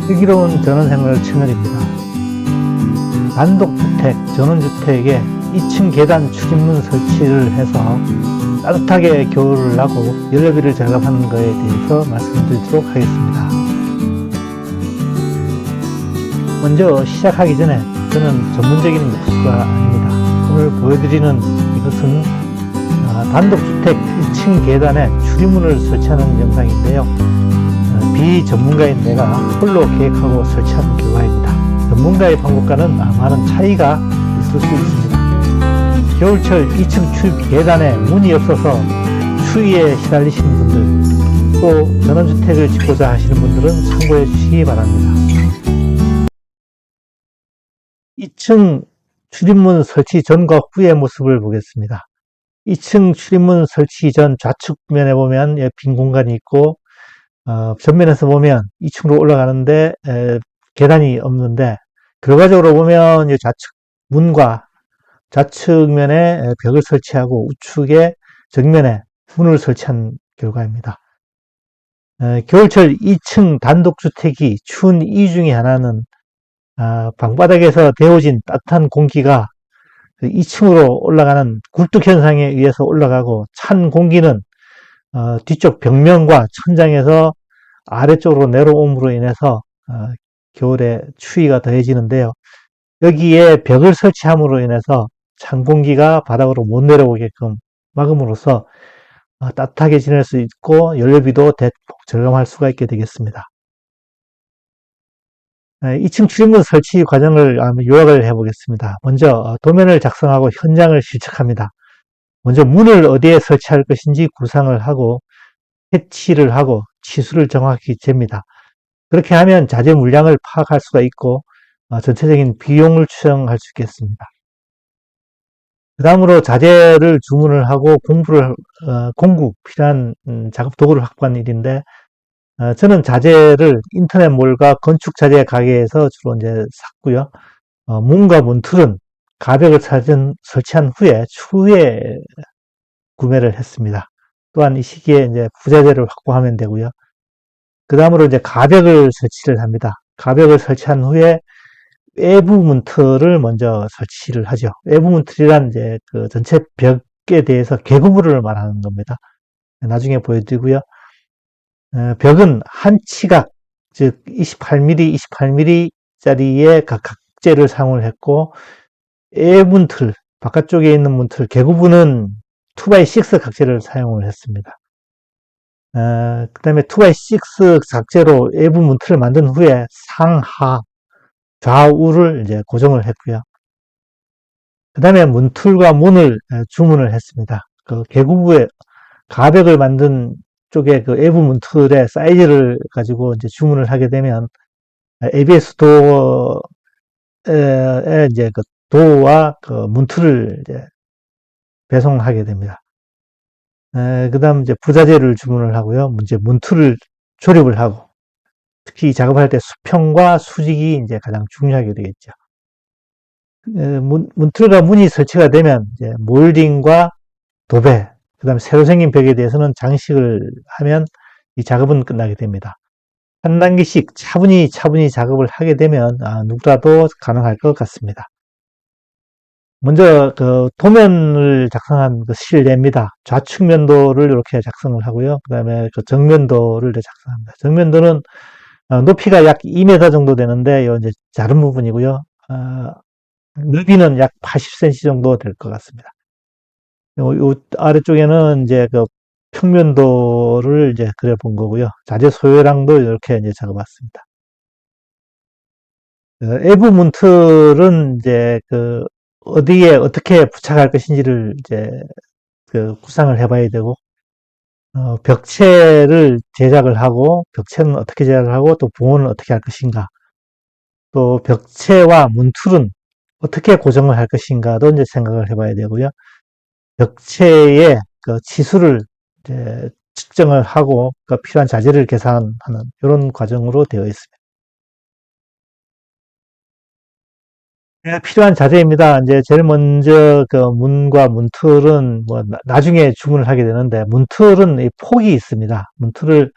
슬기로운 전원생활 채널입니다. 단독주택, 전원주택에 2층 계단 출입문 설치를 해서 따뜻하게 겨울을 나고 연료비를 절감하는 것에 대해서 말씀드리도록 하겠습니다. 먼저 시작하기 전에 저는 전문적인 목수가 아닙니다. 오늘 보여드리는 이것은 단독주택 2층 계단에 출입문을 설치하는 영상인데요. 비전문가인 내가 홀로 계획하고 설치한 결과입니다. 전문가의 방법과는 많은 차이가 있을 수 있습니다. 겨울철 2층 출입 계단에 문이 없어서 추위에 시달리시는 분들, 또 전원주택을 짓고자 하시는 분들은 참고해 주시기 바랍니다. 2층 출입문 설치 전과 후의 모습을 보겠습니다. 2층 출입문 설치 전 좌측면에 보면 빈 공간이 있고, 전면에서 보면 2층으로 올라가는데 계단이 없는데, 결과적으로 보면 이 좌측 문과 좌측면에 벽을 설치하고 우측에 정면에 문을 설치한 결과입니다. 겨울철 2층 단독주택이 추운 이유 중에 하나는 방바닥에서 데워진 따뜻한 공기가 2층으로 올라가는 굴뚝 현상에 의해서 올라가고, 찬 공기는 뒤쪽 벽면과 천장에서 아래쪽으로 내려옴으로 인해서 겨울에 추위가 더해지는데요. 여기에 벽을 설치함으로 인해서 찬 공기가 바닥으로 못 내려오게끔 막음으로써 따뜻하게 지낼 수 있고 연료비도 대폭 절감할 수가 있게 되겠습니다. 2층 출입문 설치 과정을 요약을 해보겠습니다. 먼저 도면을 작성하고 현장을 실측합니다. 먼저 문을 어디에 설치할 것인지 구상을 하고 패치를 하고 치수를 정확히 잽니다. 그렇게 하면 자재 물량을 파악할 수가 있고 전체적인 비용을 추정할 수 있겠습니다. 그 다음으로 자재를 주문을 하고 공구 필요한 작업 도구를 확보하는 일인데, 저는 자재를 인터넷몰과 건축 자재 가게에서 주로 이제 샀고요. 문과 문틀은 가벽을 설치한 후에 추후에 구매를 했습니다. 또한 이 시기에 이제 부자재를 확보하면 되고요. 그 다음으로 이제 가벽을 설치를 합니다. 가벽을 설치한 후에 외부 문틀을 먼저 설치를 하죠. 외부 문틀이란 이제 그 전체 벽에 대해서 개구부를 말하는 겁니다. 나중에 보여드리고요. 벽은 한 치각, 즉 28mm, 28mm짜리의 각재를 사용을 했고, 외문틀, 바깥쪽에 있는 문틀, 개구부는 2x6 각재를 사용을 했습니다. 그 다음에 2x6 각재로 외부 문틀을 만든 후에 상하, 좌우를 이제 고정을 했고요. 그 다음에 문틀과 문을 주문을 했습니다. 그 개구부의 가벽을 만든 쪽에 그 외부 문틀의 사이즈를 가지고 이제 주문을 하게 되면 ABS 도어에 이제 그 도어와 그 문틀을 이제 배송하게 됩니다. 그 다음 이제 부자재를 주문을 하고요. 이제 문틀을 조립을 하고, 특히 작업할 때 수평과 수직이 이제 가장 중요하게 되겠죠. 문틀과 문이 설치가 되면 이제 몰딩과 도배, 그 다음에 새로 생긴 벽에 대해서는 장식을 하면 이 작업은 끝나게 됩니다. 한 단계씩 차분히 작업을 하게 되면 누구라도 가능할 것 같습니다. 먼저 그 도면을 작성한 그 실내입니다. 좌측 면도를 이렇게 작성을 하고요. 그 다음에 그 정면도를 작성합니다. 정면도는 높이가 약 2m 정도 되는데 이제 자른 부분이고요. 넓이는 약 80cm 정도 될 것 같습니다. 요 아래쪽에는 이제 그 평면도를 이제 그려본 거고요. 자재 소요량도 이렇게 이제 적어봤습니다. 외부 문틀은 이제 그 어디에 어떻게 부착할 것인지를 이제 그 구상을 해봐야 되고, 벽체를 제작을 하고, 벽체는 어떻게 제작을 하고, 또 부원은 어떻게 할 것인가, 또 벽체와 문틀은 어떻게 고정을 할 것인가도 이제 생각을 해봐야 되고요. 벽체의 그 치수를 이제 측정을 하고, 그 필요한 자재를 계산하는 이런 과정으로 되어 있습니다. 필요한 자재입니다. 이제 제일 먼저 그 문과 문틀은 뭐 나중에 주문을 하게 되는데, 문틀은 폭이 있습니다. 문틀을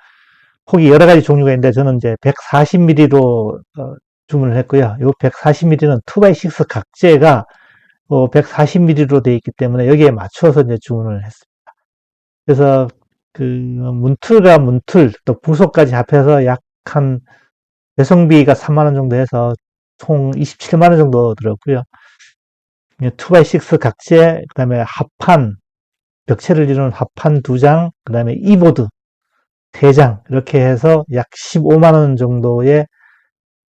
폭이 여러 가지 종류가 있는데 저는 이제 140mm로 주문을 했고요. 요 140mm는 2x6 각재가 140mm로 되어 있기 때문에 여기에 맞춰서 이제 주문을 했습니다. 그래서 그 문틀과 문틀 또 부속까지 합해서 약 한 배송비가 3만 원 정도 해서 총 27만 원 정도 들었고요. 2x6 각재, 그다음에 합판, 벽체를 이루는 합판 2장, 그다음에 이보드 3장 이렇게 해서 약 15만 원 정도의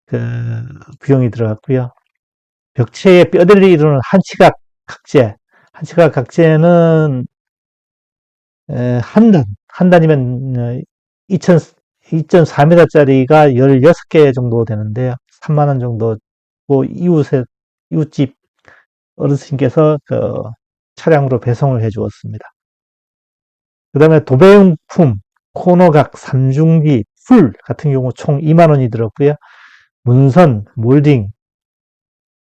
그 비용이 들어갔고요. 벽체의 뼈대를 이루는 한치각 각재는 한 단이면 2.4m짜리가 16개 정도 되는데요. 3만 원 정도, 이웃집 어르신께서 차량으로 배송을 해 주었습니다. 그 다음에 도배용품, 코너각, 삼중기, 풀 같은 경우 총 2만 원이 들었고요. 문선, 몰딩,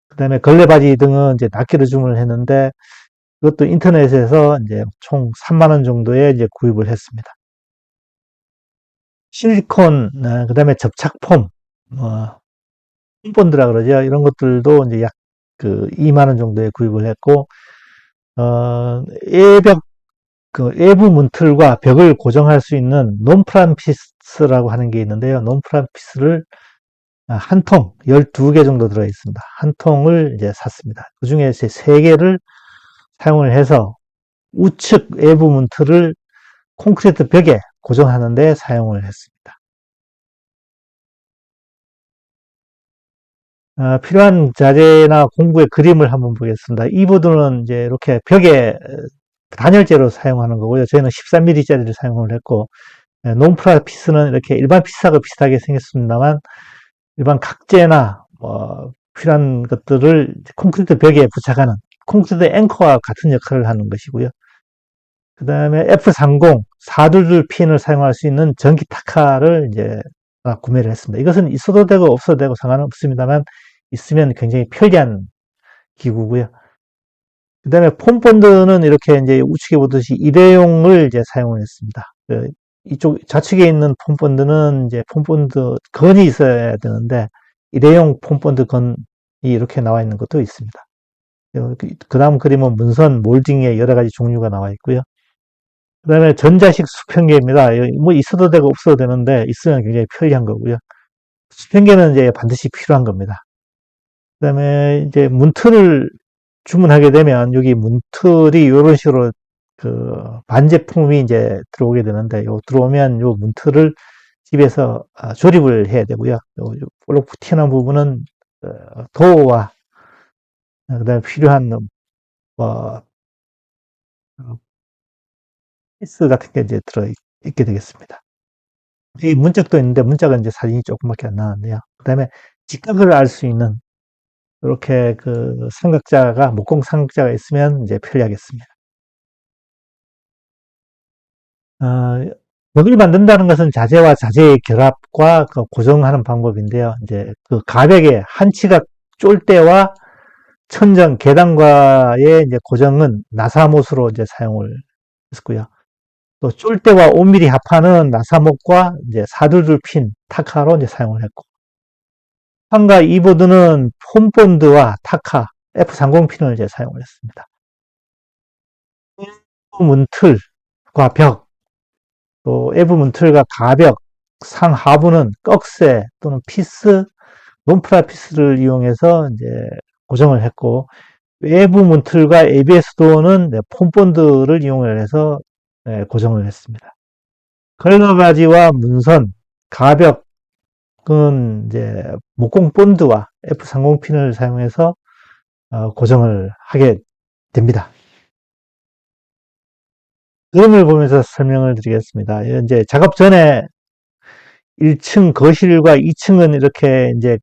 그 다음에 걸레바지 등은 이제 낱개로 주문을 했는데, 그것도 인터넷에서 이제 총 3만 원 정도에 이제 구입을 했습니다. 실리콘, 그 다음에 접착폼, 홈본드라 그러죠. 이런 것들도 이제 약 2만 원 정도에 구입을 했고, 외벽, 외부 문틀과 벽을 고정할 수 있는 논프란피스라고 하는 게 있는데요. 논프란피스를 한 통, 12개 정도 들어 있습니다. 한 통을 이제 샀습니다. 그 중에 3개를 사용을 해서 우측 외부 문틀을 콘크리트 벽에 고정하는 데 사용을 했습니다. 필요한 자재나 공구의 그림을 한번 보겠습니다. 이 보드는 이제 이렇게 벽에 단열재로 사용하는 거고요. 저희는 13mm짜리를 사용을 했고, 논프라 피스는 이렇게 일반 피스하고 비슷하게 생겼습니다만, 일반 각재나 필요한 것들을 콘크리트 벽에 부착하는 콘크리트 앵커와 같은 역할을 하는 것이고요. 그 다음에 F30 422 핀을 사용할 수 있는 전기 타카를 이제 구매를 했습니다. 이것은 있어도 되고 없어도 되고 상관은 없습니다만 있으면 굉장히 편리한 기구고요. 그 다음에 폼본드는 이렇게 이제 우측에 보듯이 일회용을 이제 사용을 했습니다. 이쪽 좌측에 있는 폼본드는 이제 폼본드 건이 있어야 되는데 일회용 폼본드 건이 이렇게 나와 있는 것도 있습니다. 그 다음 그림은 문선 몰딩의 여러 가지 종류가 나와 있고요. 그 다음에 전자식 수평계입니다. 뭐 있어도 되고 없어도 되는데 있으면 굉장히 편리한 거고요. 수평계는 이제 반드시 필요한 겁니다. 그 다음에 이제 문틀을 주문하게 되면 여기 문틀이 이런 식으로 반제품이 이제 들어오게 되는데 들어오면 요 문틀을 집에서 조립을 해야 되고요. 볼록 튀어나온 부분은 도어와 그다음에 필요한 뭐 피스 같은 게 이제 들어 있게 되겠습니다. 이 문짝도 있는데 문짝은 이제 사진이 조금밖에 안 나왔네요. 그다음에 직각을 알 수 있는 이렇게 삼각자가 목공 삼각자가 있으면 이제 편리하겠습니다. 벽을 만든다는 것은 자재와 자재의 결합과 고정하는 방법인데요. 이제 가벽의 한치각 쫄대와 천정 계단과의 이제 고정은 나사못으로 이제 사용을 했고요. 또 쫄대와 5mm 합판은 나사못과 이제 사두줄 핀 타카로 이제 사용을 했고, 판과 이보드는 폼본드와 타카 F30 핀을 이제 사용을 했습니다. 문틀과 벽, 또 외부 문틀과 가벽, 상하부는 꺽쇠 또는 피스, 논프라 피스를 이용해서 이제 고정을 했고, 외부 문틀과 ABS 도어는 폼본드를 이용해서 고정을 했습니다. 걸러바지와 문선, 가벽은 이제 목공 본드와 F30 핀을 사용해서 고정을 하게 됩니다. 그림을 보면서 설명을 드리겠습니다. 이제 작업 전에 1층 거실과 2층은 이렇게 이제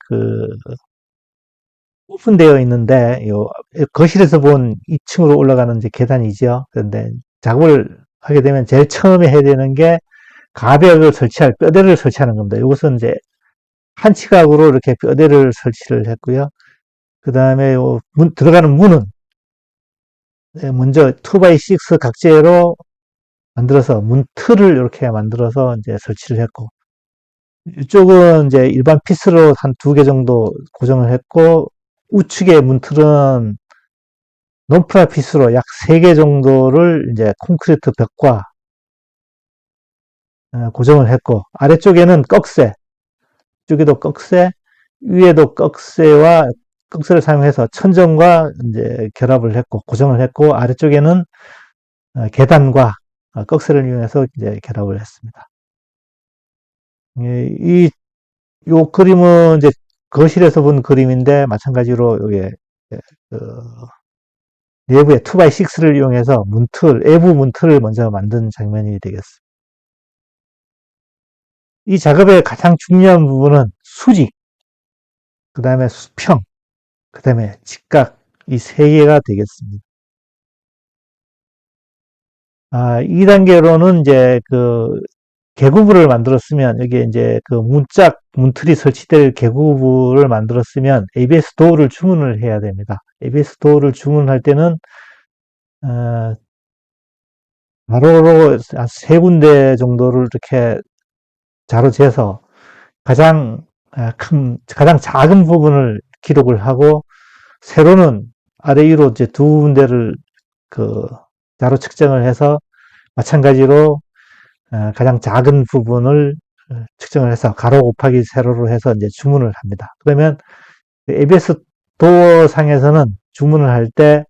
오픈되어 있는데, 거실에서 본 2층으로 올라가는 이제 계단이죠. 그런데 작업을 하게 되면 제일 처음에 해야 되는 게 가벽을 뼈대를 설치하는 겁니다. 이것은 이제 한 치각으로 이렇게 뼈대를 설치를 했고요. 그 다음에 들어가는 문은 먼저 2x6 각재로 만들어서 문 틀을 이렇게 만들어서 이제 설치를 했고, 이쪽은 이제 일반 피스로 한 두 개 정도 고정을 했고, 우측의 문틀은 논프라 피스로 약 3개 정도를 이제 콘크리트 벽과 고정을 했고, 아래쪽에는 꺽쇠, 쪽에도 꺽쇠, 위에도 꺽쇠를 사용해서 천정과 이제 결합을 했고, 고정을 했고, 아래쪽에는 계단과 꺽쇠를 이용해서 이제 결합을 했습니다. 예, 요 그림은 이제 거실에서 본 그림인데, 마찬가지로 요게, 그 내부에 2x6를 이용해서 외부 문틀을 먼저 만든 장면이 되겠습니다. 이 작업의 가장 중요한 부분은 수직, 그 다음에 수평, 그 다음에 직각, 이 세 개가 되겠습니다. 2단계로는 이제 개구부를 만들었으면, 여기에 이제 문틀이 설치될 개구부를 만들었으면 ABS 도어를 주문을 해야 됩니다. ABS 도어를 주문할 때는, 어, 가로로 한 3군데 정도를 이렇게 자로 재서 가장 가장 작은 부분을 기록을 하고, 세로는 아래 위로 이제 2군데를 그 자로 측정을 해서 마찬가지로 가장 작은 부분을 측정을 해서 가로 곱하기 세로로 해서 이제 주문을 합니다. 그러면 ABS 도어 상에서는 주문을 할 때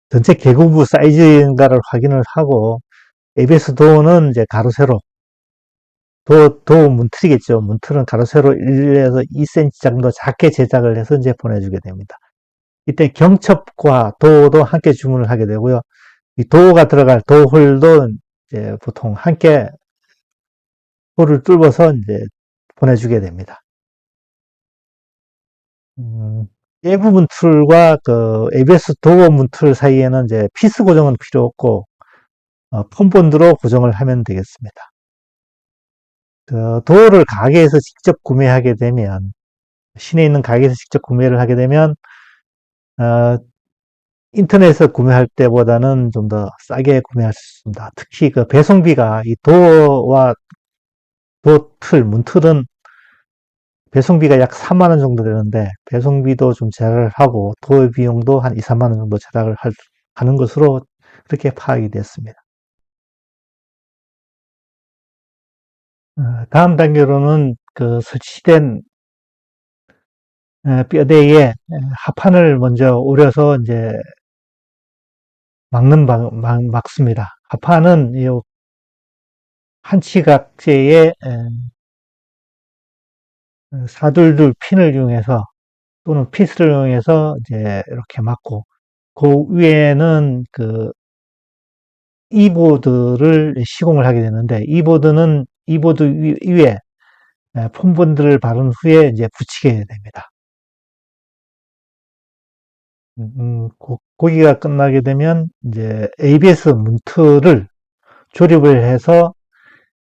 전체 개구부 사이즈인가를 확인을 하고, ABS 도어는 이제 가로 세로, 도어 문틀이겠죠. 문틀은 가로 세로 1에서 2cm 정도 작게 제작을 해서 이제 보내주게 됩니다. 이때 경첩과 도어도 함께 주문을 하게 되고요. 이 도어가 들어갈 도어홀도 이제 보통 함께 홀을 뚫어서 이제 보내주게 됩니다. 외부 문틀과 ABS 도어 문틀 사이에는 이제 피스 고정은 필요 없고, 폼본드로 고정을 하면 되겠습니다. 도어를 가게에서 직접 구매하게 되면, 시내에 있는 가게에서 직접 구매를 하게 되면, 어, 인터넷에서 구매할 때보다는 좀 더 싸게 구매할 수 있습니다. 특히 배송비가 이 도어와 문틀은 배송비가 약 3만 원 정도 되는데, 배송비도 좀 절약을 하고 도어 비용도 한 2, 3만 원 정도 절약을 하는 것으로 그렇게 파악이 됐습니다. 다음 단계로는 설치된 뼈대에 합판을 먼저 오려서 이제 막습니다. 합판은 이 한치각제의 사둘둘 핀을 이용해서, 또는 피스를 이용해서 이제 이렇게 막고, 그 위에는 이보드를 시공을 하게 되는데, 이보드 위에 폼본드를 바른 후에 이제 붙이게 됩니다. 거기가 끝나게 되면 이제 ABS 문틀을 조립을 해서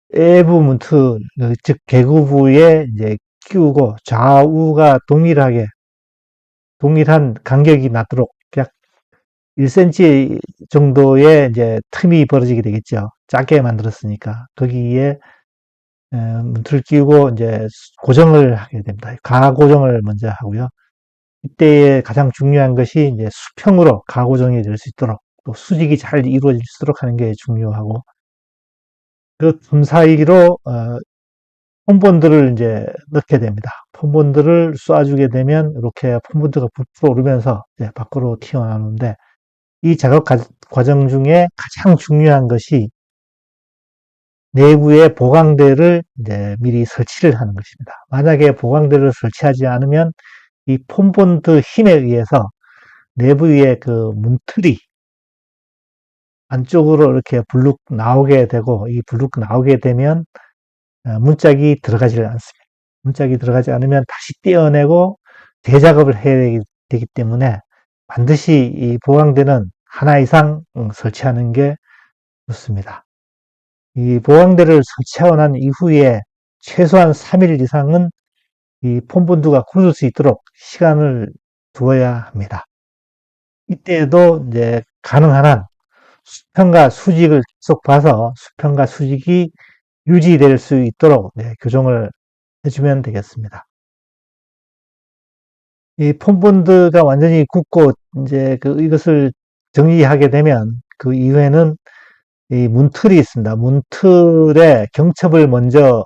외부 문틀, 즉 개구부에 이제 끼우고, 좌우가 동일한 간격이 나도록 약 1cm 정도의 이제 틈이 벌어지게 되겠죠. 작게 만들었으니까. 거기에 문틀을 끼우고 이제 고정을 하게 됩니다. 가고정을 먼저 하고요. 이때에 가장 중요한 것이 이제 수평으로 가고정이 될 수 있도록, 또 수직이 잘 이루어질 수 있도록 하는 게 중요하고, 그 틈 사이로 폼본드를 이제 넣게 됩니다. 폼본드를 쏴주게 되면 이렇게 폼본드가 부풀어 오르면서 이제 밖으로 튀어나오는데, 이 작업 과정 중에 가장 중요한 것이 내부에 보강대를 이제 미리 설치를 하는 것입니다. 만약에 보강대를 설치하지 않으면 이 폼본드 힘에 의해서 내부의 문틀이 안쪽으로 이렇게 불룩 나오게 되고, 이 불룩 나오게 되면 문짝이 들어가지 않습니다. 문짝이 들어가지 않으면 다시 떼어내고 재작업을 해야 되기 때문에, 반드시 이 보강대는 하나 이상 설치하는 게 좋습니다. 이 보강대를 설치하고 난 이후에 최소한 3일 이상은 이 폼본드가 굳을 수 있도록 시간을 두어야 합니다. 이때에도 이제 가능한 한 수평과 수직을 계속 봐서, 수평과 수직이 유지될 수 있도록 교정을 해주면 되겠습니다. 이 폼본드가 완전히 굳고 이제 이것을 정리하게 되면 그 이후에는 이 문틀이 있습니다. 문틀에 경첩을 먼저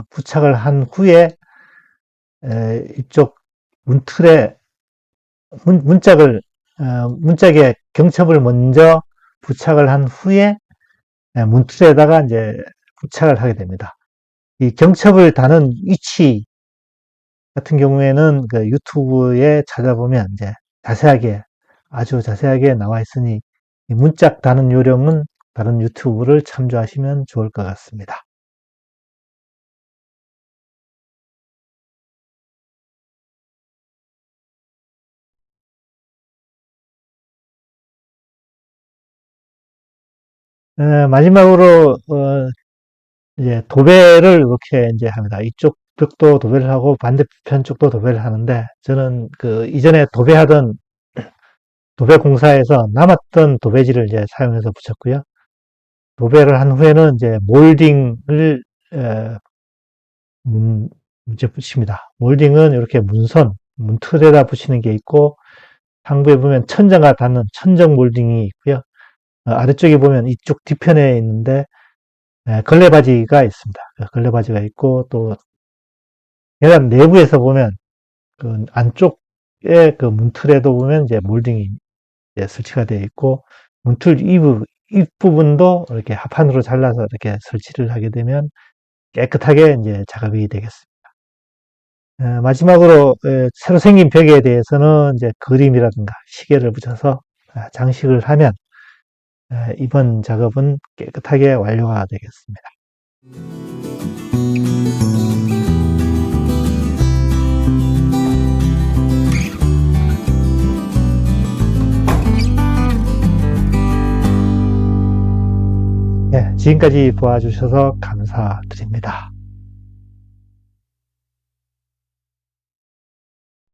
부착을 한 후에 이쪽 문틀에 문짝에 경첩을 먼저 부착을 한 후에 문틀에다가 이제 부착을 하게 됩니다. 이 경첩을 다는 위치 같은 경우에는 그 유튜브에 찾아보면 이제 아주 자세하게 나와 있으니 문짝 다는 요령은 다른 유튜브를 참조하시면 좋을 것 같습니다. 마지막으로 이제 도배를 이렇게 이제 합니다. 이쪽 벽도 도배를 하고 반대편 쪽도 도배를 하는데 저는 그 이전에 도배하던 도배 공사에서 남았던 도배지를 이제 사용해서 붙였고요. 도배를 한 후에는 이제 몰딩을 이제 붙입니다. 몰딩은 이렇게 문틀에다 붙이는 게 있고 상부에 보면 천정과 닿는 천정 몰딩이 있고요. 아래쪽에 보면 이쪽 뒤편에 있는데 걸레바지가 있습니다. 걸레바지가 있고 또 계단 내부에서 보면 그 안쪽에 그 문틀에도 보면 이제 몰딩이 이제 설치가 되어 있고 문틀 윗부분도 이렇게 합판으로 잘라서 이렇게 설치를 하게 되면 깨끗하게 이제 작업이 되겠습니다. 마지막으로 새로 생긴 벽에 대해서는 이제 그림이라든가 시계를 붙여서 장식을 하면 이번 작업은 깨끗하게 완료가 되겠습니다. 지금까지 봐주셔서 감사드립니다.